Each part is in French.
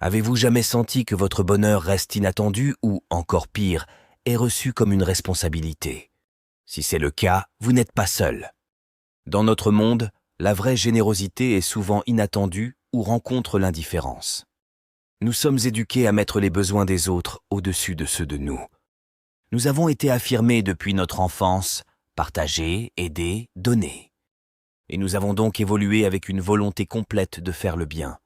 Avez-vous jamais senti que votre bonheur reste inattendu ou, encore pire, est reçu comme une responsabilité? Si c'est le cas, vous n'êtes pas seul. Dans notre monde, la vraie générosité est souvent inattendue ou rencontre l'indifférence. Nous sommes éduqués à mettre les besoins des autres au-dessus de ceux de nous. Nous avons été affirmés depuis notre enfance, partager, aider, donner. Et nous avons donc évolué avec une volonté complète de faire le bien.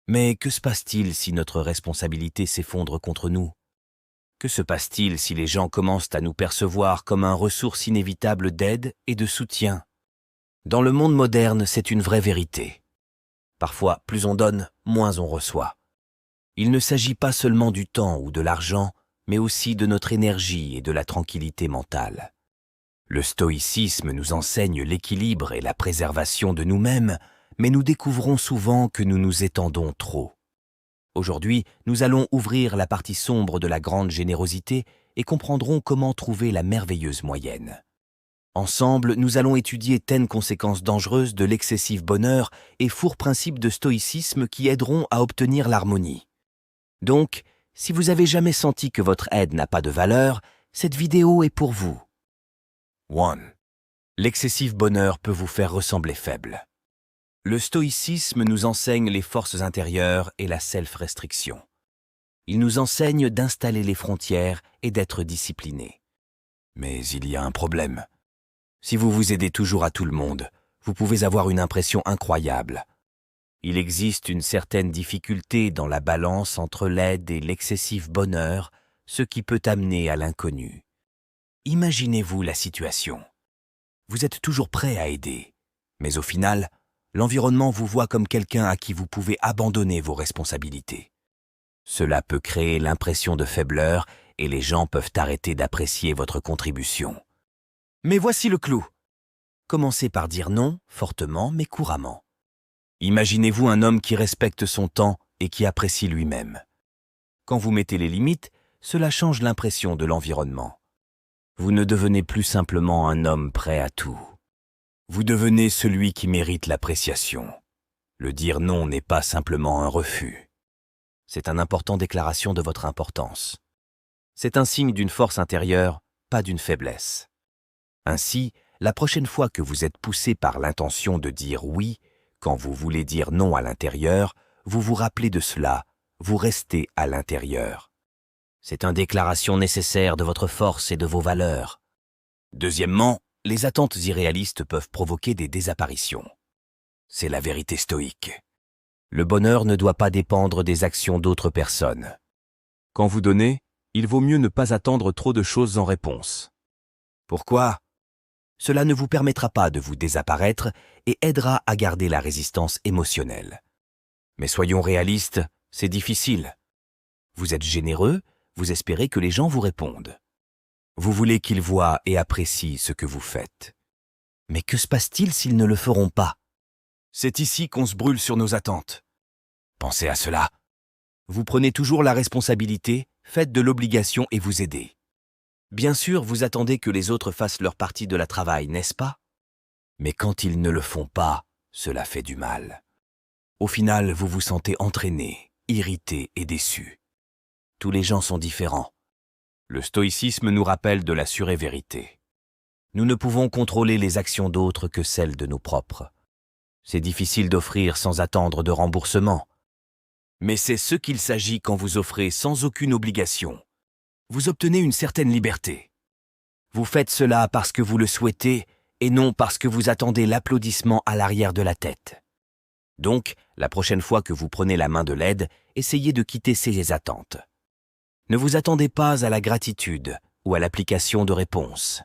Mais que se passe-t-il si notre responsabilité s'effondre contre nous? Que se passe-t-il si les gens commencent à nous percevoir comme un ressource inévitable d'aide et de soutien? Dans le monde moderne, c'est une vraie vérité. Parfois, plus on donne, moins on reçoit. Il ne s'agit pas seulement du temps ou de l'argent, mais aussi de notre énergie et de la tranquillité mentale. Le stoïcisme nous enseigne l'équilibre et la préservation de nous-mêmes, mais nous découvrons souvent que nous nous étendons trop. Aujourd'hui, nous allons ouvrir la partie sombre de la grande générosité et comprendrons comment trouver la merveilleuse moyenne. Ensemble, nous allons étudier 10 conséquences dangereuses de l'excessif bonheur et fourre principes de stoïcisme qui aideront à obtenir l'harmonie. Donc, si vous avez jamais senti que votre aide n'a pas de valeur, cette vidéo est pour vous. 1. L'excessif bonheur peut vous faire ressembler faible. Le stoïcisme nous enseigne les forces intérieures et la self-restriction. Il nous enseigne d'installer les frontières et d'être discipliné. Mais il y a un problème. Si vous vous aidez toujours à tout le monde, vous pouvez avoir une impression incroyable. Il existe une certaine difficulté dans la balance entre l'aide et l'excessif bonheur, ce qui peut amener à l'inconnu. Imaginez-vous la situation. Vous êtes toujours prêt à aider, mais au final, l'environnement vous voit comme quelqu'un à qui vous pouvez abandonner vos responsabilités. Cela peut créer l'impression de faibleur et les gens peuvent arrêter d'apprécier votre contribution. Mais voici le clou. Commencez par dire non, fortement mais couramment. Imaginez-vous un homme qui respecte son temps et qui apprécie lui-même. Quand vous mettez les limites, cela change l'impression de l'environnement. Vous ne devenez plus simplement un homme prêt à tout. Vous devenez celui qui mérite l'appréciation. Le dire non n'est pas simplement un refus. C'est une importante déclaration de votre importance. C'est un signe d'une force intérieure, pas d'une faiblesse. Ainsi, la prochaine fois que vous êtes poussé par l'intention de dire oui, quand vous voulez dire non à l'intérieur, vous vous rappelez de cela, vous restez à l'intérieur. C'est une déclaration nécessaire de votre force et de vos valeurs. Deuxièmement, les attentes irréalistes peuvent provoquer des désapparitions. C'est la vérité stoïque. Le bonheur ne doit pas dépendre des actions d'autres personnes. Quand vous donnez, il vaut mieux ne pas attendre trop de choses en réponse. Pourquoi? Cela ne vous permettra pas de vous désapparaître et aidera à garder la résistance émotionnelle. Mais soyons réalistes, c'est difficile. Vous êtes généreux, vous espérez que les gens vous répondent. Vous voulez qu'ils voient et apprécient ce que vous faites. Mais que se passe-t-il s'ils ne le feront pas? C'est ici qu'on se brûle sur nos attentes. Pensez à cela. Vous prenez toujours la responsabilité, faites de l'obligation et vous aidez. Bien sûr, vous attendez que les autres fassent leur partie de la travail, n'est-ce pas? Mais quand ils ne le font pas, cela fait du mal. Au final, vous vous sentez entraîné, irrité et déçu. Tous les gens sont différents. Le stoïcisme nous rappelle de la vérité. Nous ne pouvons contrôler les actions d'autres que celles de nos propres. C'est difficile d'offrir sans attendre de remboursement. Mais c'est ce qu'il s'agit quand vous offrez sans aucune obligation. Vous obtenez une certaine liberté. Vous faites cela parce que vous le souhaitez et non parce que vous attendez l'applaudissement à l'arrière de la tête. Donc, la prochaine fois que vous prenez la main de l'aide, essayez de quitter ces attentes. Ne vous attendez pas à la gratitude ou à l'application de réponse.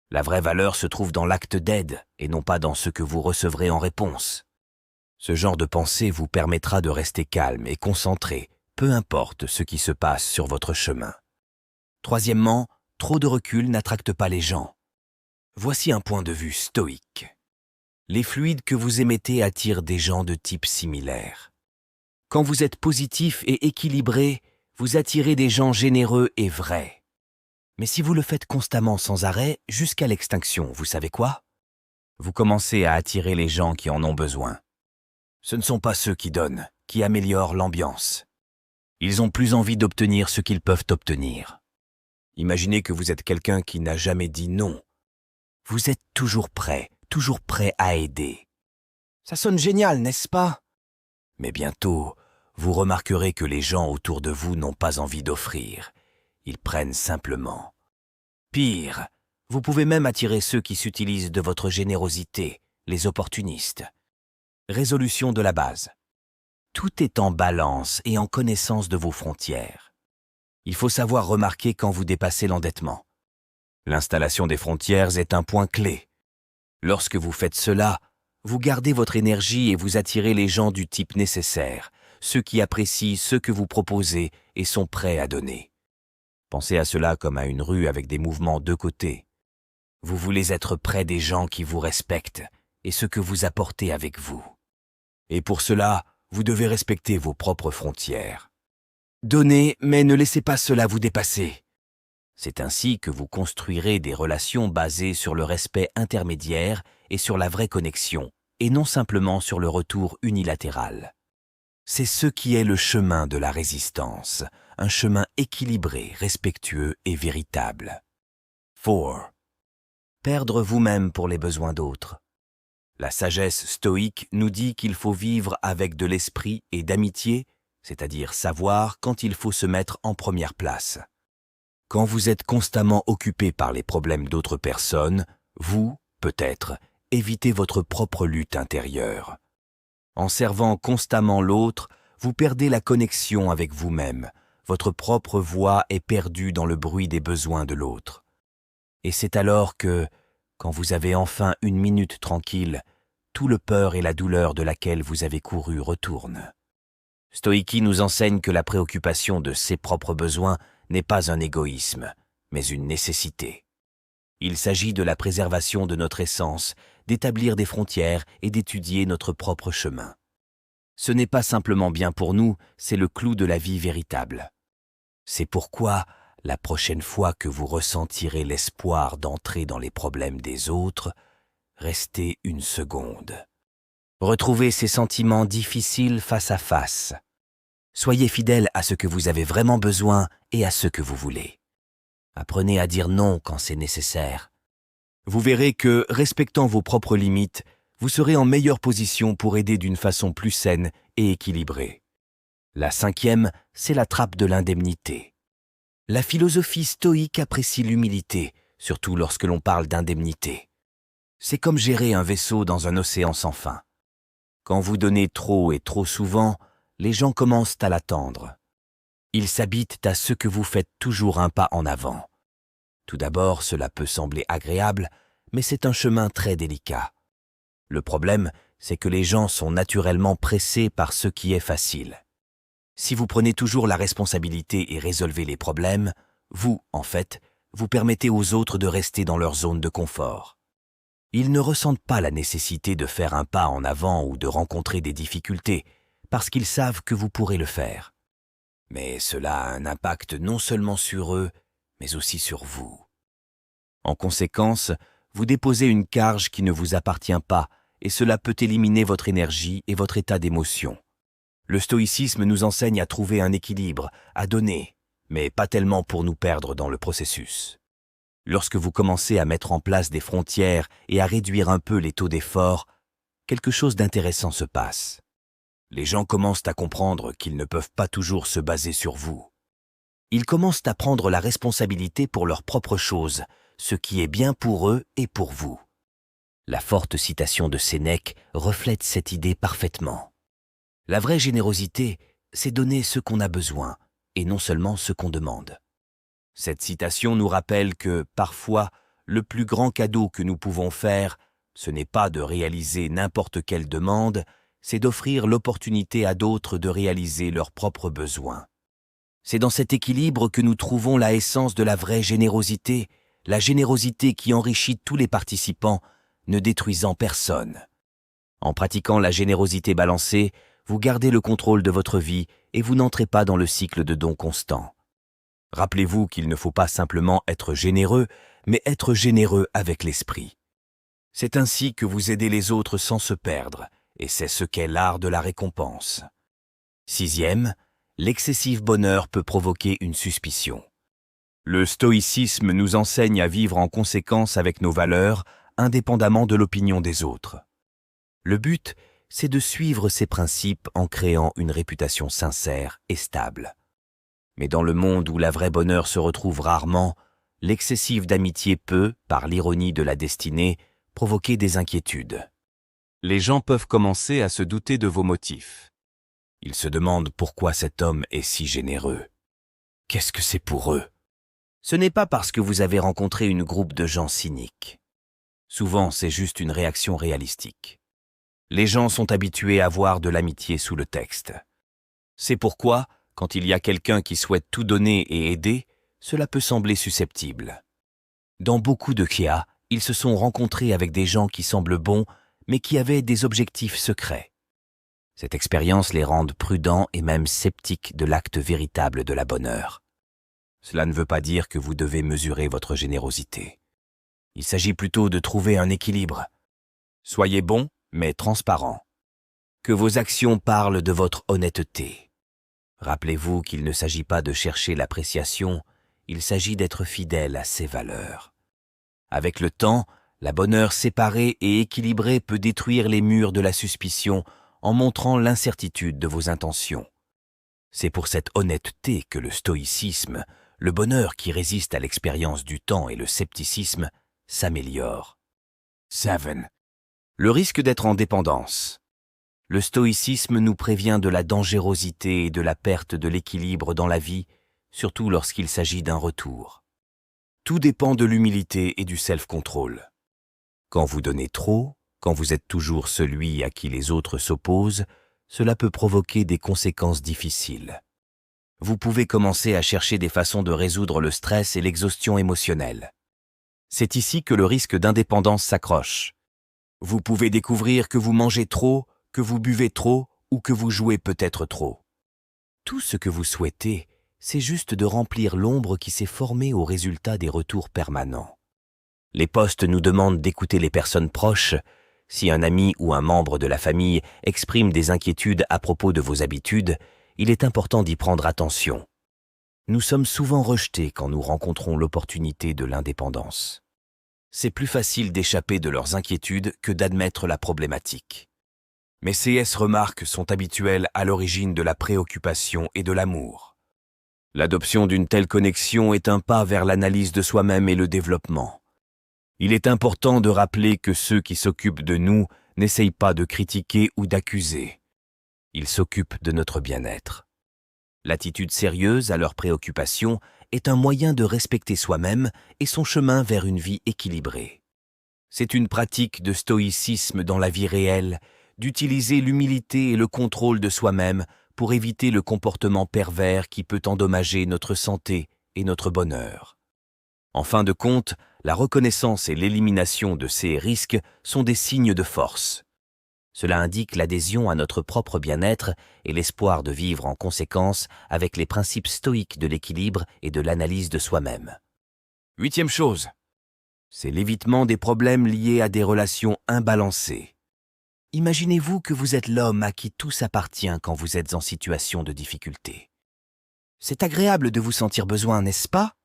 La vraie valeur se trouve dans l'acte d'aide et non pas dans ce que vous recevrez en réponse. Ce genre de pensée vous permettra de rester calme et concentré, peu importe ce qui se passe sur votre chemin. Troisièmement, trop de recul n'attracte pas les gens. Voici un point de vue stoïque. Les fluides que vous émettez attirent des gens de type similaire. Quand vous êtes positif et équilibré, vous attirez des gens généreux et vrais. Mais si vous le faites constamment sans arrêt, jusqu'à l'extinction, vous savez quoi? Vous commencez à attirer les gens qui en ont besoin. Ce ne sont pas ceux qui donnent, qui améliorent l'ambiance, Ils ont plus envie d'obtenir ce qu'ils peuvent obtenir. Imaginez que vous êtes quelqu'un qui n'a jamais dit non. Vous êtes toujours prêt à aider. Ça sonne génial, n'est-ce pas? Mais bientôt, vous remarquerez que les gens autour de vous n'ont pas envie d'offrir. Ils prennent simplement. Pire, vous pouvez même attirer ceux qui s'utilisent de votre générosité, les opportunistes. Résolution de la base. Tout est en balance et en connaissance de vos frontières. Il faut savoir remarquer quand vous dépassez l'endettement. L'installation des frontières est un point clé. Lorsque vous faites cela, vous gardez votre énergie et vous attirez les gens du type nécessaire, ceux qui apprécient ce que vous proposez et sont prêts à donner. Pensez à cela comme à une rue avec des mouvements de côté. Vous voulez être près des gens qui vous respectent et ce que vous apportez avec vous. Et pour cela, vous devez respecter vos propres frontières. Donnez, mais ne laissez pas cela vous dépasser. C'est ainsi que vous construirez des relations basées sur le respect intermédiaire et sur la vraie connexion, et non simplement sur le retour unilatéral. C'est ce qui est le chemin de la résistance, un chemin équilibré, respectueux et véritable. 4. Perdre vous-même pour les besoins d'autres. La sagesse stoïque nous dit qu'il faut vivre avec de l'esprit et d'amitié, c'est-à-dire savoir quand il faut se mettre en première place. Quand vous êtes constamment occupé par les problèmes d'autres personnes, vous, peut-être, évitez votre propre lutte intérieure. En servant constamment l'autre, vous perdez la connexion avec vous-même. Votre propre voix est perdue dans le bruit des besoins de l'autre. Et c'est alors que, quand vous avez enfin une minute tranquille, tout le peur et la douleur de laquelle vous avez couru retournent. Stoïki nous enseigne que la préoccupation de ses propres besoins n'est pas un égoïsme, mais une nécessité. Il s'agit de la préservation de notre essence, d'établir des frontières et d'étudier notre propre chemin. Ce n'est pas simplement bien pour nous, c'est le clou de la vie véritable. C'est pourquoi, la prochaine fois que vous ressentirez l'espoir d'entrer dans les problèmes des autres, restez une seconde. Retrouvez ces sentiments difficiles face à face. Soyez fidèle à ce que vous avez vraiment besoin et à ce que vous voulez. Apprenez à dire non quand c'est nécessaire. Vous verrez que, respectant vos propres limites, vous serez en meilleure position pour aider d'une façon plus saine et équilibrée. La 5e, c'est la trappe de l'indemnité. La philosophie stoïque apprécie l'humilité, surtout lorsque l'on parle d'indemnité. C'est comme gérer un vaisseau dans un océan sans fin. Quand vous donnez trop et trop souvent, les gens commencent à l'attendre. Ils s'habitent à ce que vous faites toujours un pas en avant. Tout d'abord, cela peut sembler agréable, mais c'est un chemin très délicat. Le problème, c'est que les gens sont naturellement pressés par ce qui est facile. Si vous prenez toujours la responsabilité et résolvez les problèmes, vous, en fait, vous permettez aux autres de rester dans leur zone de confort. Ils ne ressentent pas la nécessité de faire un pas en avant ou de rencontrer des difficultés, parce qu'ils savent que vous pourrez le faire. Mais cela a un impact non seulement sur eux, mais aussi sur vous. En conséquence, vous déposez une charge qui ne vous appartient pas, et cela peut éliminer votre énergie et votre état d'émotion. Le stoïcisme nous enseigne à trouver un équilibre, à donner, mais pas tellement pour nous perdre dans le processus. Lorsque vous commencez à mettre en place des frontières et à réduire un peu les taux d'effort, quelque chose d'intéressant se passe. Les gens commencent à comprendre qu'ils ne peuvent pas toujours se baser sur vous. Ils commencent à prendre la responsabilité pour leurs propres choses, ce qui est bien pour eux et pour vous. La forte citation de Sénèque reflète cette idée parfaitement. La vraie générosité, c'est donner ce qu'on a besoin, et non seulement ce qu'on demande. Cette citation nous rappelle que, parfois, le plus grand cadeau que nous pouvons faire, ce n'est pas de réaliser n'importe quelle demande, c'est d'offrir l'opportunité à d'autres de réaliser leurs propres besoins. C'est dans cet équilibre que nous trouvons la essence de la vraie générosité, la générosité qui enrichit tous les participants, ne détruisant personne. En pratiquant la générosité balancée, vous gardez le contrôle de votre vie et vous n'entrez pas dans le cycle de dons constants. Rappelez-vous qu'il ne faut pas simplement être généreux, mais être généreux avec l'esprit. C'est ainsi que vous aidez les autres sans se perdre, et c'est ce qu'est l'art de la récompense. 6e, l'excessif bonheur peut provoquer une suspicion. Le stoïcisme nous enseigne à vivre en conséquence avec nos valeurs, indépendamment de l'opinion des autres. Le but, c'est de suivre ces principes en créant une réputation sincère et stable. Mais dans le monde où la vraie bonheur se retrouve rarement, l'excessive d'amitié peut, par l'ironie de la destinée, provoquer des inquiétudes. Les gens peuvent commencer à se douter de vos motifs. Ils se demandent pourquoi cet homme est si généreux. Qu'est-ce que c'est pour eux? Ce n'est pas parce que vous avez rencontré une groupe de gens cyniques. Souvent, c'est juste une réaction réalistique. Les gens sont habitués à voir de l'amitié sous le texte. C'est pourquoi, quand il y a quelqu'un qui souhaite tout donner et aider, cela peut sembler susceptible. Dans beaucoup de cas, ils se sont rencontrés avec des gens qui semblent bons, mais qui avaient des objectifs secrets. Cette expérience les rend prudents et même sceptiques de l'acte véritable de la bonheur. Cela ne veut pas dire que vous devez mesurer votre générosité. Il s'agit plutôt de trouver un équilibre. Soyez bon, mais transparent. Que vos actions parlent de votre honnêteté. Rappelez-vous qu'il ne s'agit pas de chercher l'appréciation, il s'agit d'être fidèle à ses valeurs. Avec le temps, la bonheur séparée et équilibrée peut détruire les murs de la suspicion en montrant l'incertitude de vos intentions. C'est pour cette honnêteté que le stoïcisme, le bonheur qui résiste à l'expérience du temps et le scepticisme, s'améliore. 7. Le risque d'être en dépendance. Le stoïcisme nous prévient de la dangerosité et de la perte de l'équilibre dans la vie, surtout lorsqu'il s'agit d'un retour. Tout dépend de l'humilité et du self-control. Quand vous donnez trop, quand vous êtes toujours celui à qui les autres s'opposent, cela peut provoquer des conséquences difficiles. Vous pouvez commencer à chercher des façons de résoudre le stress et l'exhaustion émotionnelle. C'est ici que le risque d'indépendance s'accroche. Vous pouvez découvrir que vous mangez trop, que vous buvez trop ou que vous jouez peut-être trop. Tout ce que vous souhaitez, c'est juste de remplir l'ombre qui s'est formée au résultat des retours permanents. Les postes nous demandent d'écouter les personnes proches. Si un ami ou un membre de la famille exprime des inquiétudes à propos de vos habitudes, il est important d'y prendre attention. Nous sommes souvent rejetés quand nous rencontrons l'opportunité de l'indépendance. C'est plus facile d'échapper de leurs inquiétudes que d'admettre la problématique. Mais ces remarques sont habituelles à l'origine de la préoccupation et de l'amour. L'adoption d'une telle connexion est un pas vers l'analyse de soi-même et le développement. Il est important de rappeler que ceux qui s'occupent de nous n'essayent pas de critiquer ou d'accuser. Ils s'occupent de notre bien-être. L'attitude sérieuse à leurs préoccupations est un moyen de respecter soi-même et son chemin vers une vie équilibrée. C'est une pratique de stoïcisme dans la vie réelle, d'utiliser l'humilité et le contrôle de soi-même pour éviter le comportement pervers qui peut endommager notre santé et notre bonheur. En fin de compte, la reconnaissance et l'élimination de ces risques sont des signes de force. Cela indique l'adhésion à notre propre bien-être et l'espoir de vivre en conséquence avec les principes stoïques de l'équilibre et de l'analyse de soi-même. 8e chose, c'est l'évitement des problèmes liés à des relations imbalancées. Imaginez-vous que vous êtes l'homme à qui tout s'appartient quand vous êtes en situation de difficulté. C'est agréable de vous sentir besoin, n'est-ce pas?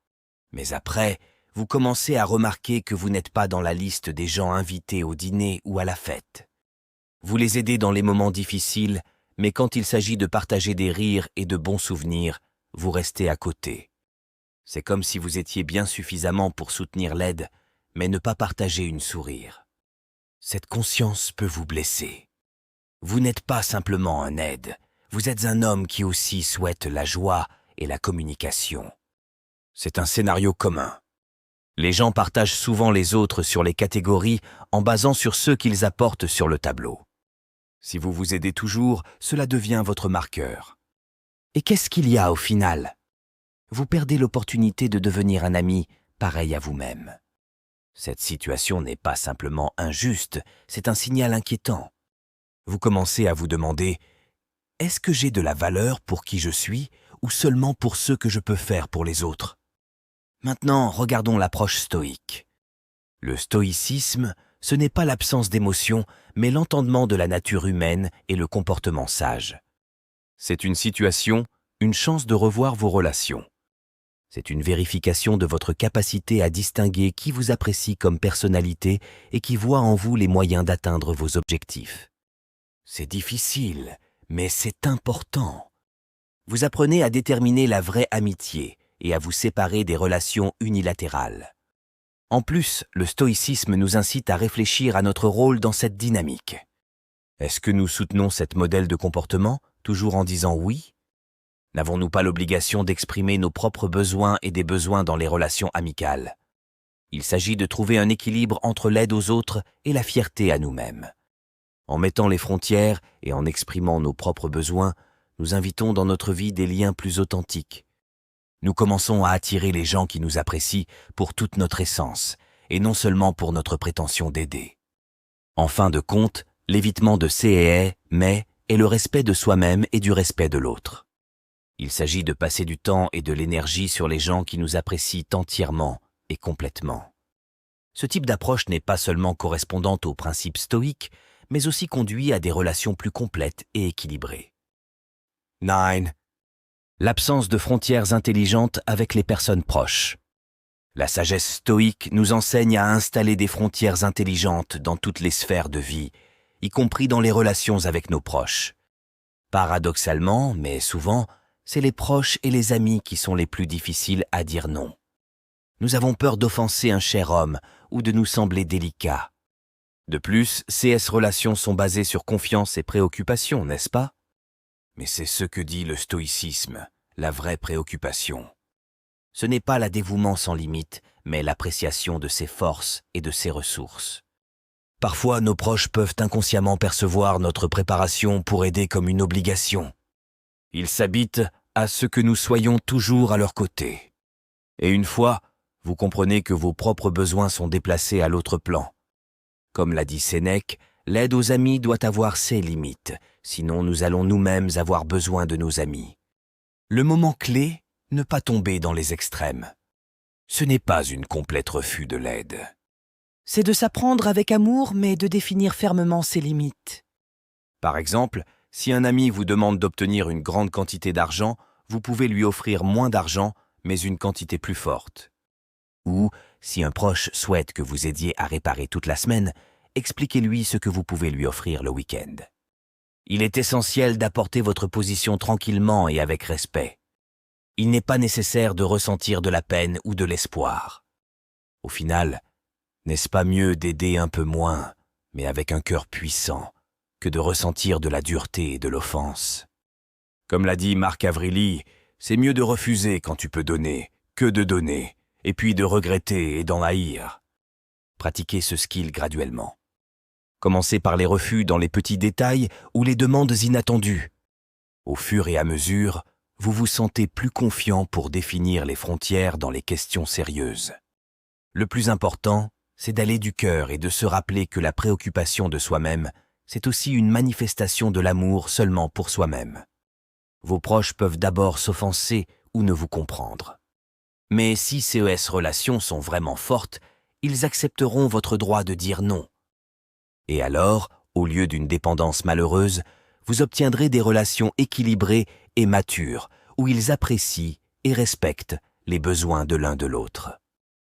Mais après, vous commencez à remarquer que vous n'êtes pas dans la liste des gens invités au dîner ou à la fête. Vous les aidez dans les moments difficiles, mais quand il s'agit de partager des rires et de bons souvenirs, vous restez à côté. C'est comme si vous étiez bien suffisamment pour soutenir l'aide, mais ne pas partager une sourire. Cette conscience peut vous blesser. Vous n'êtes pas simplement un aide, vous êtes un homme qui aussi souhaite la joie et la communication. C'est un scénario commun. Les gens partagent souvent les autres sur les catégories en basant sur ceux qu'ils apportent sur le tableau. Si vous vous aidez toujours, cela devient votre marqueur. Et qu'est-ce qu'il y a au final? Vous perdez l'opportunité de devenir un ami pareil à vous-même. Cette situation n'est pas simplement injuste, c'est un signal inquiétant. Vous commencez à vous demander « Est-ce que j'ai de la valeur pour qui je suis ou seulement pour ce que je peux faire pour les autres ?» Maintenant, regardons l'approche stoïque. Le stoïcisme, ce n'est pas l'absence d'émotion, mais l'entendement de la nature humaine et le comportement sage. C'est une situation une chance de revoir vos relations. C'est une vérification de votre capacité à distinguer qui vous apprécie comme personnalité et qui voit en vous les moyens d'atteindre vos objectifs. C'est difficile, mais c'est important. Vous apprenez à déterminer la vraie amitié et à vous séparer des relations unilatérales. En plus, le stoïcisme nous incite à réfléchir à notre rôle dans cette dynamique. Est-ce que nous soutenons cette modèle de comportement, toujours en disant oui ? N'avons-nous pas l'obligation d'exprimer nos propres besoins et des besoins dans les relations amicales ? Il s'agit de trouver un équilibre entre l'aide aux autres et la fierté à nous-mêmes. En mettant les frontières et en exprimant nos propres besoins, nous invitons dans notre vie des liens plus authentiques. Nous commençons à attirer les gens qui nous apprécient pour toute notre essence, et non seulement pour notre prétention d'aider. En fin de compte, l'évitement de ces et mais est le respect de soi-même et du respect de l'autre. Il s'agit de passer du temps et de l'énergie sur les gens qui nous apprécient entièrement et complètement. Ce type d'approche n'est pas seulement correspondante aux principes stoïques, mais aussi conduit à des relations plus complètes et équilibrées. 9. L'absence de frontières intelligentes avec les personnes proches. La sagesse stoïque nous enseigne à installer des frontières intelligentes dans toutes les sphères de vie, y compris dans les relations avec nos proches. Paradoxalement, mais souvent, c'est les proches et les amis qui sont les plus difficiles à dire non. Nous avons peur d'offenser un cher homme ou de nous sembler délicats. De plus, ces relations sont basées sur confiance et préoccupation, n'est-ce pas ? Mais c'est ce que dit le stoïcisme, la vraie préoccupation. Ce n'est pas la dévouement sans limite, mais l'appréciation de ses forces et de ses ressources. Parfois, nos proches peuvent inconsciemment percevoir notre préparation pour aider comme une obligation. Ils s'habitent à ce que nous soyons toujours à leur côté. Et une fois, vous comprenez que vos propres besoins sont déplacés à l'autre plan. Comme l'a dit Sénèque, l'aide aux amis doit avoir ses limites, sinon nous allons nous-mêmes avoir besoin de nos amis. Le moment clé, ne pas tomber dans les extrêmes. Ce n'est pas une complète refus de l'aide. C'est de s'apprendre avec amour, mais de définir fermement ses limites. Par exemple, si un ami vous demande d'obtenir une grande quantité d'argent, vous pouvez lui offrir moins d'argent, mais une quantité plus forte. Ou, si un proche souhaite que vous aidiez à réparer toute la semaine, expliquez-lui ce que vous pouvez lui offrir le week-end. Il est essentiel d'apporter votre position tranquillement et avec respect. Il n'est pas nécessaire de ressentir de la peine ou de l'espoir. Au final, n'est-ce pas mieux d'aider un peu moins, mais avec un cœur puissant, que de ressentir de la dureté et de l'offense? Comme l'a dit Marc Avrili, c'est mieux de refuser quand tu peux donner, que de donner, et puis de regretter et d'en haïr. Pratiquez ce skill graduellement. Commencez par les refus dans les petits détails ou les demandes inattendues. Au fur et à mesure, vous vous sentez plus confiant pour définir les frontières dans les questions sérieuses. Le plus important, c'est d'aller du cœur et de se rappeler que la préoccupation de soi-même, c'est aussi une manifestation de l'amour seulement pour soi-même. Vos proches peuvent d'abord s'offenser ou ne vous comprendre. Mais si ces relations sont vraiment fortes, ils accepteront votre droit de dire non. Et alors, au lieu d'une dépendance malheureuse, vous obtiendrez des relations équilibrées et matures, où ils apprécient et respectent les besoins de l'un de l'autre.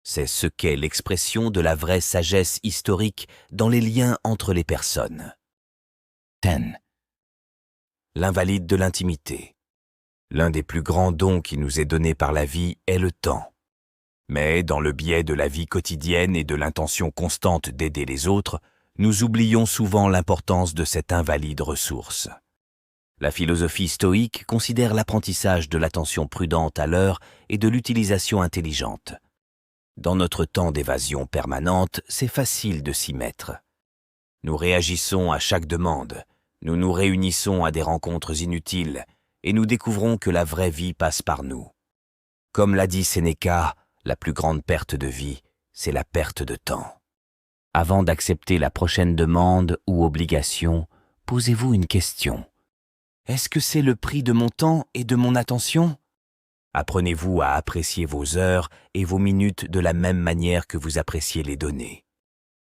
C'est ce qu'est l'expression de la vraie sagesse historique dans les liens entre les personnes. 10. L'invalide de l'intimité. L'un des plus grands dons qui nous est donné par la vie est le temps. Mais dans le biais de la vie quotidienne et de l'intention constante d'aider les autres, nous oublions souvent l'importance de cette invalide ressource. La philosophie stoïque considère l'apprentissage de l'attention prudente à l'heure et de l'utilisation intelligente. Dans notre temps d'évasion permanente, c'est facile de s'y mettre. Nous réagissons à chaque demande, nous nous réunissons à des rencontres inutiles et nous découvrons que la vraie vie passe par nous. Comme l'a dit Sénéca, la plus grande perte de vie, c'est la perte de temps. Avant d'accepter la prochaine demande ou obligation, posez-vous une question. Est-ce que c'est le prix de mon temps et de mon attention ? Apprenez-vous à apprécier vos heures et vos minutes de la même manière que vous appréciez les données.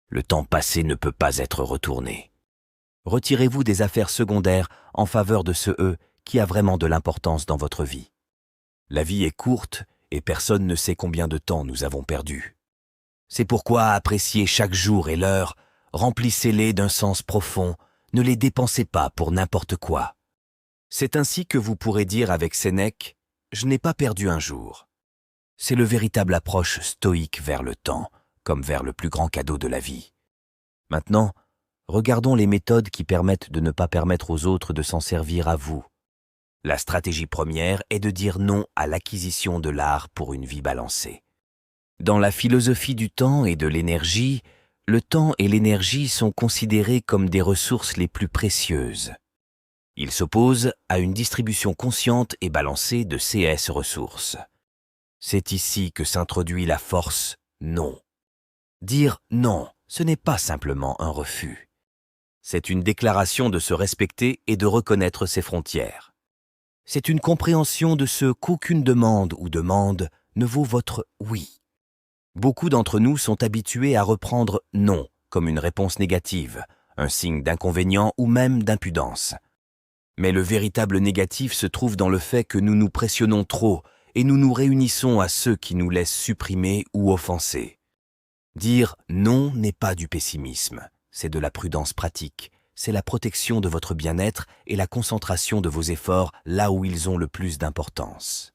Le temps passé ne peut pas être retourné. Retirez-vous des affaires secondaires en faveur de ceux qui a vraiment de l'importance dans votre vie. La vie est courte et personne ne sait combien de temps nous avons perdu. C'est pourquoi appréciez chaque jour et l'heure, remplissez-les d'un sens profond, ne les dépensez pas pour n'importe quoi. C'est ainsi que vous pourrez dire avec Sénèque « Je n'ai pas perdu un jour ». C'est le véritable approche stoïque vers le temps, comme vers le plus grand cadeau de la vie. Maintenant, regardons les méthodes qui permettent de ne pas permettre aux autres de s'en servir à vous. La stratégie première est de dire non à l'acquisition de l'art pour une vie balancée. Dans la philosophie du temps et de l'énergie, le temps et l'énergie sont considérés comme des ressources les plus précieuses. Ils s'opposent à une distribution consciente et balancée de ces ressources. C'est ici que s'introduit la force non. Dire non, ce n'est pas simplement un refus. C'est une déclaration de se respecter et de reconnaître ses frontières. C'est une compréhension de ce qu'aucune demande ou demande ne vaut votre oui. Beaucoup d'entre nous sont habitués à reprendre non comme une réponse négative, un signe d'inconvénient ou même d'impudence. Mais le véritable négatif se trouve dans le fait que nous nous pressionnons trop et nous nous réunissons à ceux qui nous laissent supprimer ou offenser. Dire non n'est pas du pessimisme, c'est de la prudence pratique, c'est la protection de votre bien-être et la concentration de vos efforts là où ils ont le plus d'importance.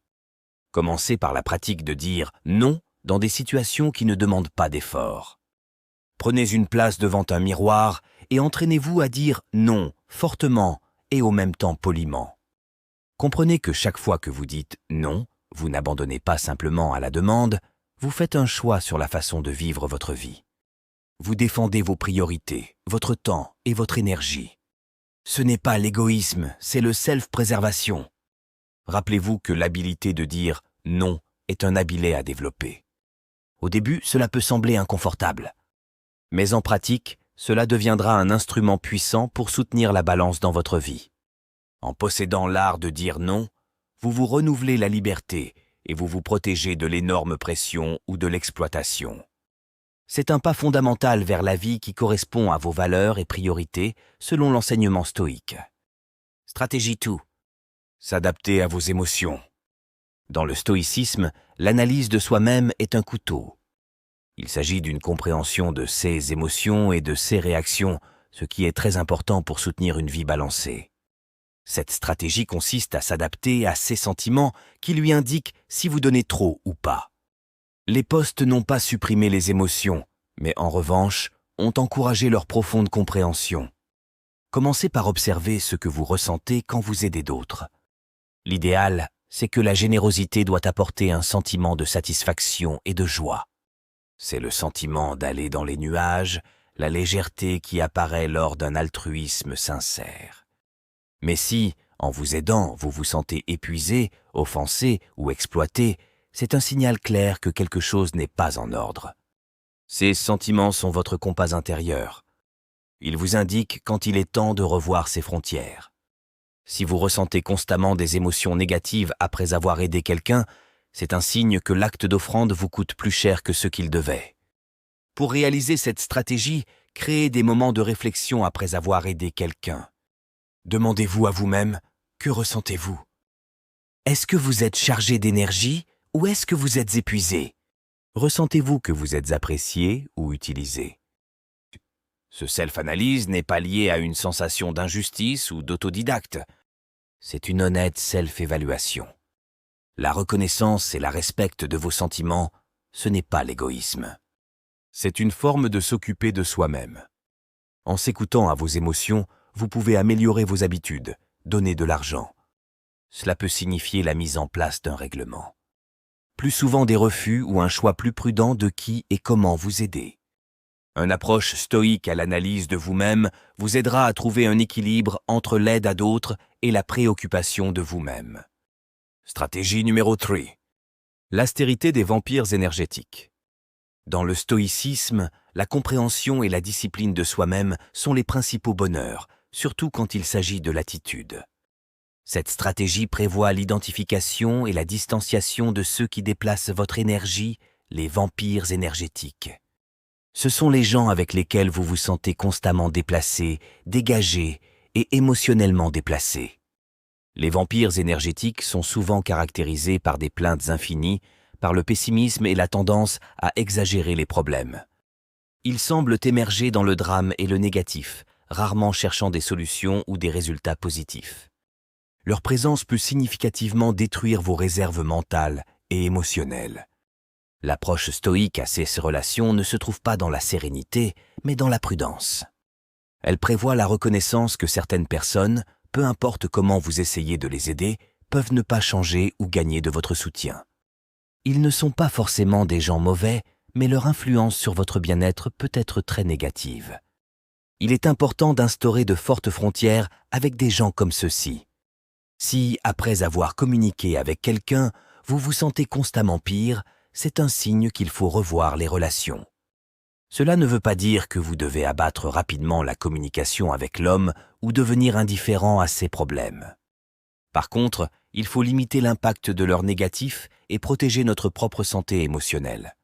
Commencez par la pratique de dire non dans des situations qui ne demandent pas d'effort. Prenez une place devant un miroir et entraînez-vous à dire non fortement et au même temps poliment. Comprenez que chaque fois que vous dites non, vous n'abandonnez pas simplement à la demande, vous faites un choix sur la façon de vivre votre vie. Vous défendez vos priorités, votre temps et votre énergie. Ce n'est pas l'égoïsme, c'est le self-préservation. Rappelez-vous que l'habilité de dire non est un habilet à développer. Au début, cela peut sembler inconfortable. Mais en pratique, cela deviendra un instrument puissant pour soutenir la balance dans votre vie. En possédant l'art de dire non, vous vous renouvelez la liberté et vous vous protégez de l'énorme pression ou de l'exploitation. C'est un pas fondamental vers la vie qui correspond à vos valeurs et priorités selon l'enseignement stoïque. Stratégie 2. S'adapter à vos émotions. Dans le stoïcisme, l'analyse de soi-même est un couteau. Il s'agit d'une compréhension de ses émotions et de ses réactions, ce qui est très important pour soutenir une vie balancée. Cette stratégie consiste à s'adapter à ses sentiments qui lui indiquent si vous donnez trop ou pas. Les postes n'ont pas supprimé les émotions, mais en revanche, ont encouragé leur profonde compréhension. Commencez par observer ce que vous ressentez quand vous aidez d'autres. L'idéal, c'est que la générosité doit apporter un sentiment de satisfaction et de joie. C'est le sentiment d'aller dans les nuages, la légèreté qui apparaît lors d'un altruisme sincère. Mais si, en vous aidant, vous vous sentez épuisé, offensé ou exploité, c'est un signal clair que quelque chose n'est pas en ordre. Ces sentiments sont votre compas intérieur. Ils vous indiquent quand il est temps de revoir ses frontières. Si vous ressentez constamment des émotions négatives après avoir aidé quelqu'un, c'est un signe que l'acte d'offrande vous coûte plus cher que ce qu'il devait. Pour réaliser cette stratégie, créez des moments de réflexion après avoir aidé quelqu'un. Demandez-vous à vous-même, que ressentez-vous? Est-ce que vous êtes chargé d'énergie ou est-ce que vous êtes épuisé? Ressentez-vous que vous êtes apprécié ou utilisé? Ce self-analyse n'est pas lié à une sensation d'injustice ou d'autodidacte. C'est une honnête self-évaluation. La reconnaissance et la respect de vos sentiments, ce n'est pas l'égoïsme. C'est une forme de s'occuper de soi-même. En s'écoutant à vos émotions, vous pouvez améliorer vos habitudes, donner de l'argent. Cela peut signifier la mise en place d'un règlement. Plus souvent des refus ou un choix plus prudent de qui et comment vous aider. Une approche stoïque à l'analyse de vous-même vous aidera à trouver un équilibre entre l'aide à d'autres et la préoccupation de vous-même. Stratégie numéro 3. L'austérité des vampires énergétiques. Dans le stoïcisme, la compréhension et la discipline de soi-même sont les principaux bonheurs, surtout quand il s'agit de l'attitude. Cette stratégie prévoit l'identification et la distanciation de ceux qui déplacent votre énergie, les vampires énergétiques. Ce sont les gens avec lesquels vous vous sentez constamment déplacé, dégagé et émotionnellement déplacé. Les vampires énergétiques sont souvent caractérisés par des plaintes infinies, par le pessimisme et la tendance à exagérer les problèmes. Ils semblent émerger dans le drame et le négatif, rarement cherchant des solutions ou des résultats positifs. Leur présence peut significativement détruire vos réserves mentales et émotionnelles. L'approche stoïque à ces relations ne se trouve pas dans la sérénité, mais dans la prudence. Elle prévoit la reconnaissance que certaines personnes, peu importe comment vous essayez de les aider, peuvent ne pas changer ou gagner de votre soutien. Ils ne sont pas forcément des gens mauvais, mais leur influence sur votre bien-être peut être très négative. Il est important d'instaurer de fortes frontières avec des gens comme ceux-ci. Si, après avoir communiqué avec quelqu'un, vous vous sentez constamment pire, c'est un signe qu'il faut revoir les relations. Cela ne veut pas dire que vous devez abattre rapidement la communication avec l'homme ou devenir indifférent à ses problèmes. Par contre, il faut limiter l'impact de leurs négatifs et protéger notre propre santé émotionnelle.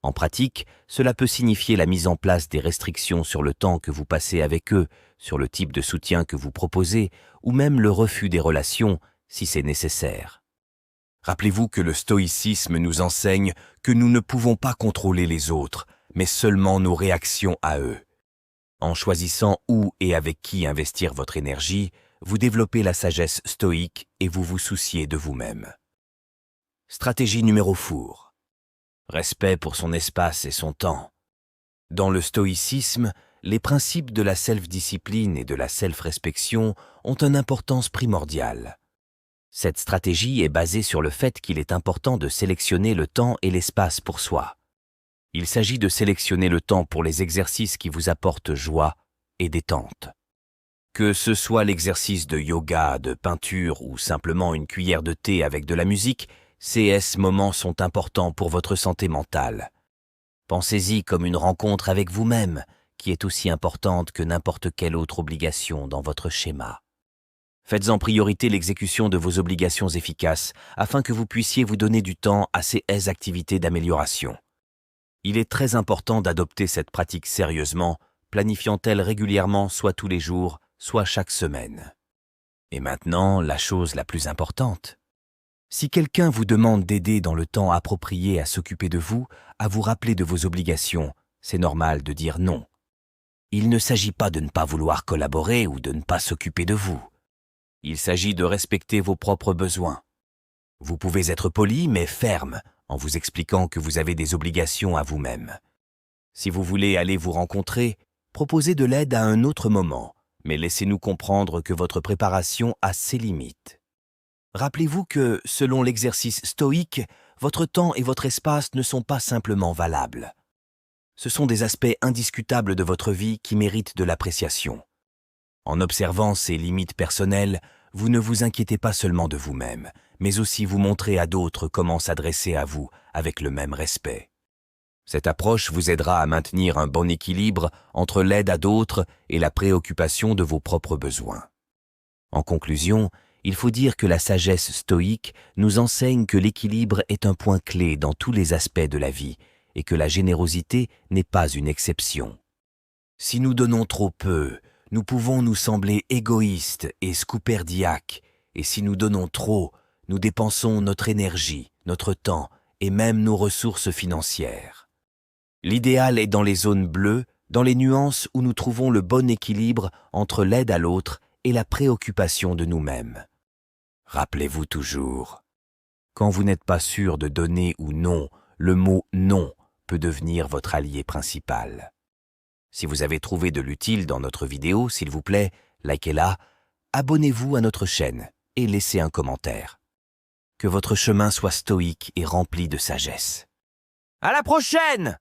En pratique, cela peut signifier la mise en place des restrictions sur le temps que vous passez avec eux, sur le type de soutien que vous proposez, ou même le refus des relations, si c'est nécessaire. Rappelez-vous que le stoïcisme nous enseigne que nous ne pouvons pas contrôler les autres, mais seulement nos réactions à eux. En choisissant où et avec qui investir votre énergie, vous développez la sagesse stoïque et vous vous souciez de vous-même. Stratégie numéro 4. Respect pour son espace et son temps. Dans le stoïcisme, les principes de la self-discipline et de la self-respect ont une importance primordiale. Cette stratégie est basée sur le fait qu'il est important de sélectionner le temps et l'espace pour soi. Il s'agit de sélectionner le temps pour les exercices qui vous apportent joie et détente. Que ce soit l'exercice de yoga, de peinture ou simplement une cuillère de thé avec de la musique, ces moments sont importants pour votre santé mentale. Pensez-y comme une rencontre avec vous-même, qui est aussi importante que n'importe quelle autre obligation dans votre schéma. Faites en priorité l'exécution de vos obligations efficaces afin que vous puissiez vous donner du temps à ces activités d'amélioration. Il est très important d'adopter cette pratique sérieusement, planifiant-elle régulièrement soit tous les jours, soit chaque semaine. Et maintenant, la chose la plus importante. Si quelqu'un vous demande d'aider dans le temps approprié à s'occuper de vous, à vous rappeler de vos obligations, c'est normal de dire non. Il ne s'agit pas de ne pas vouloir collaborer ou de ne pas s'occuper de vous. Il s'agit de respecter vos propres besoins. Vous pouvez être poli mais ferme en vous expliquant que vous avez des obligations à vous-même. Si vous voulez aller vous rencontrer, proposez de l'aide à un autre moment, mais laissez-nous comprendre que votre préparation a ses limites. Rappelez-vous que, selon l'exercice stoïque, votre temps et votre espace ne sont pas simplement valables. Ce sont des aspects indiscutables de votre vie qui méritent de l'appréciation. En observant ces limites personnelles, vous ne vous inquiétez pas seulement de vous-même, mais aussi vous montrez à d'autres comment s'adresser à vous avec le même respect. Cette approche vous aidera à maintenir un bon équilibre entre l'aide à d'autres et la préoccupation de vos propres besoins. En conclusion, il faut dire que la sagesse stoïque nous enseigne que l'équilibre est un point clé dans tous les aspects de la vie et que la générosité n'est pas une exception. Si nous donnons trop peu, nous pouvons nous sembler égoïstes et scouperdiaques, et si nous donnons trop, nous dépensons notre énergie, notre temps et même nos ressources financières. L'idéal est dans les zones bleues, dans les nuances où nous trouvons le bon équilibre entre l'aide à l'autre et la préoccupation de nous-mêmes. Rappelez-vous toujours, quand vous n'êtes pas sûr de donner ou non, le mot « non » peut devenir votre allié principal. Si vous avez trouvé de l'utile dans notre vidéo, s'il vous plaît, likez-la, abonnez-vous à notre chaîne et laissez un commentaire. Que votre chemin soit stoïque et rempli de sagesse. À la prochaine!